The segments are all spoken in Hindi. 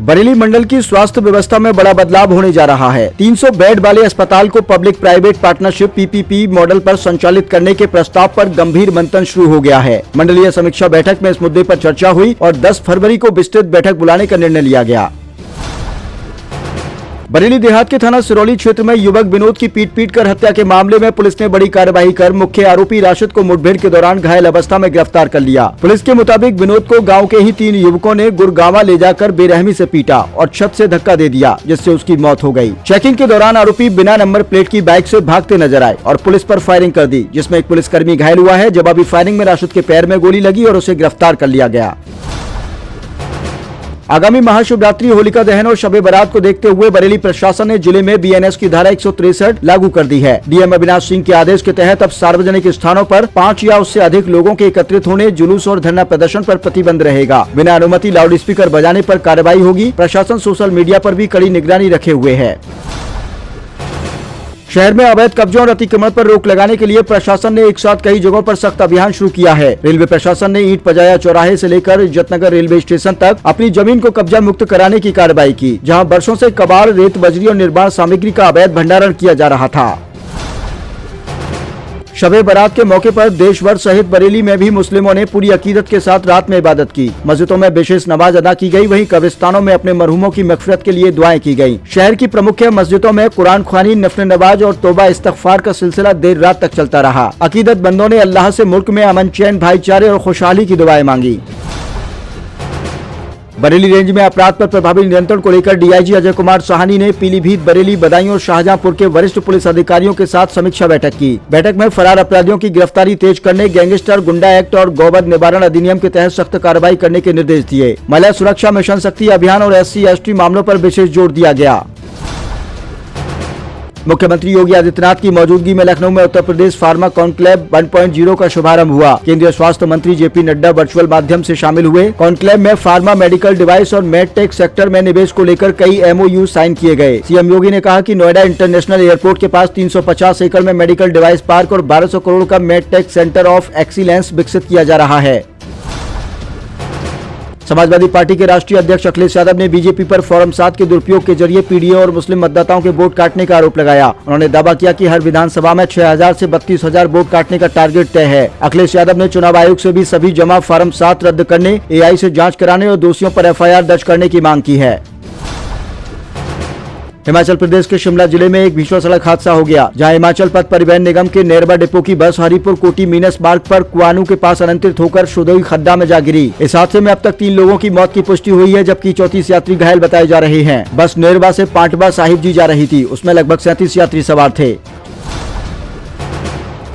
बरेली मंडल की स्वास्थ्य व्यवस्था में बड़ा बदलाव होने जा रहा है। 300 बेड वाले अस्पताल को public private partnership PPP model पर संचालित करने के प्रस्ताव पर गंभीर मंथन शुरू हो गया है। मंडलीय समीक्षा बैठक में इस मुद्दे पर चर्चा हुई और 10 फरवरी को विस्तृत बैठक बुलाने का निर्णय लिया गया। बरेली देहात के थाना सिरौली क्षेत्र में युवक विनोद की पीट कर हत्या के मामले में पुलिस ने बड़ी कार्रवाई कर मुख्य आरोपी राशिद को मुठभेड़ के दौरान घायल अवस्था में गिरफ्तार कर लिया। पुलिस के मुताबिक विनोद को गांव के ही 3 युवकों ने गुरगांवा ले जाकर बेरहमी से पीटा और छत से धक्का दे दिया, जिससे उसकी मौत हो गई। चेकिंग के दौरान आरोपी बिना नंबर प्लेट की बाइक से भागते नजर आए और पुलिस पर फायरिंग कर दी, जिसमें एक पुलिसकर्मी घायल हुआ है। जवाबी फायरिंग में राशिद के पैर में गोली लगी और उसे गिरफ्तार कर लिया गया। आगामी महाशिवरात्रि, होलिका दहन और शबे बारात को देखते हुए बरेली प्रशासन ने जिले में BNS की धारा 163 लागू कर दी है। DM अविनाश सिंह के आदेश के तहत अब सार्वजनिक स्थानों पर 5 या उससे अधिक लोगों के एकत्रित होने, जुलूस और धरना प्रदर्शन पर प्रतिबंध रहेगा। बिना अनुमति लाउड स्पीकर बजाने पर कार्रवाई होगी। प्रशासन सोशल मीडिया पर भी कड़ी निगरानी रखे हुए है। शहर में अवैध कब्जों और अतिक्रमण पर रोक लगाने के लिए प्रशासन ने एक साथ कई जगहों पर सख्त अभियान शुरू किया है। रेलवे प्रशासन ने ईंट पजाया चौराहे से लेकर इज्जतनगर रेलवे स्टेशन तक अपनी जमीन को कब्जा मुक्त कराने की कार्रवाई की, जहां वर्षों से कबाड़, रेत, बजरी और निर्माण सामग्री का अवैध भंडारण किया जा रहा था। शबे बारात के मौके पर देश भर सहित बरेली में भी मुस्लिमों ने पूरी अकीदत के साथ रात में इबादत की। मस्जिदों में विशेष नमाज अदा की गई, वहीं कब्रिस्तानों में अपने मरहूमों की मग़फ़िरत के लिए दुआएं की गयी। शहर की प्रमुख मस्जिदों में कुरान ख्वानी, नफल नवाज और तौबा इस्तग़फ़ार का सिलसिला देर रात तक चलता रहा। अकीदत बंदों ने अल्लाह से मुल्क में अमन, चैन, भाईचारे और खुशहाली की दुआएं मांगी। बरेली रेंज में अपराध पर प्रभावी नियंत्रण को लेकर DIG अजय कुमार साहनी ने पीलीभीत, बरेली, बदायूं और शाहजहांपुर के वरिष्ठ पुलिस अधिकारियों के साथ समीक्षा बैठक की। बैठक में फरार अपराधियों की गिरफ्तारी तेज करने, गैंगस्टर, गुंडा एक्ट और गौवध निवारण अधिनियम के तहत सख्त कार्रवाई करने के निर्देश दिए। महिला सुरक्षा मिशन शक्ति अभियान और SC/ST मामलों पर विशेष जोर दिया गया। मुख्यमंत्री योगी आदित्यनाथ की मौजूदगी में लखनऊ में उत्तर प्रदेश फार्मा कॉन्क्लेव 1.0 का शुभारंभ हुआ। केंद्रीय स्वास्थ्य मंत्री JP नड्डा वर्चुअल माध्यम से शामिल हुए। कॉन्क्लेव में फार्मा, मेडिकल डिवाइस और मेडटेक सेक्टर में निवेश को लेकर कई MOU साइन किए गए। CM योगी ने कहा कि नोएडा इंटरनेशनल एयरपोर्ट के पास 350 एकड़ में मेडिकल डिवाइस पार्क और 1200 करोड़ का मेडटेक सेंटर ऑफ एक्सीलेंस विकसित किया जा रहा है। समाजवादी पार्टी के राष्ट्रीय अध्यक्ष अखिलेश यादव ने BJP पर फॉर्म 7 के दुरुपयोग के जरिए PDO और मुस्लिम मतदाताओं के वोट काटने का आरोप लगाया। उन्होंने दावा किया कि हर विधानसभा में 6000 से 32,000 वोट काटने का टारगेट तय है। अखिलेश यादव ने चुनाव आयोग से भी सभी जमा फॉर्म 7 रद्द करने, AI से जांच कराने और दोषियों पर FIR दर्ज करने की मांग की है। हिमाचल प्रदेश के शिमला जिले में एक भीषण सड़क हादसा हो गया, जहां हिमाचल पथ परिवहन निगम के नेरबा डिपो की बस हरिपुर कोटी मीनस मार्ग पर कुआनू के पास अनियंत्रित होकर शुदोई खड्डा में जा गिरी। इस हादसे में अब तक 3 लोगों की मौत की पुष्टि हुई है, जबकि 34 यात्री घायल बताए जा रहे हैं। बस नेरबा से पांटवा साहिब जी जा रही थी, उसमें लगभग 37 यात्री सवार थे।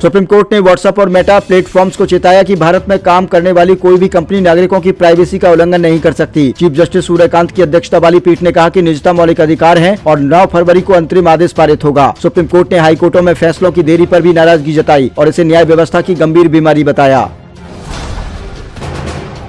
सुप्रीम कोर्ट ने व्हाट्सएप और मेटा प्लेटफॉर्म्स को चेताया कि भारत में काम करने वाली कोई भी कंपनी नागरिकों की प्राइवेसी का उल्लंघन नहीं कर सकती। चीफ जस्टिस सूर्यकांत की अध्यक्षता वाली पीठ ने कहा कि निजता मौलिक अधिकार है और 9 फरवरी को अंतरिम आदेश पारित होगा। सुप्रीम कोर्ट ने हाई कोर्टों में फैसलों की देरी पर भी नाराजगी जताई और इसे न्याय व्यवस्था की गंभीर बीमारी बताया।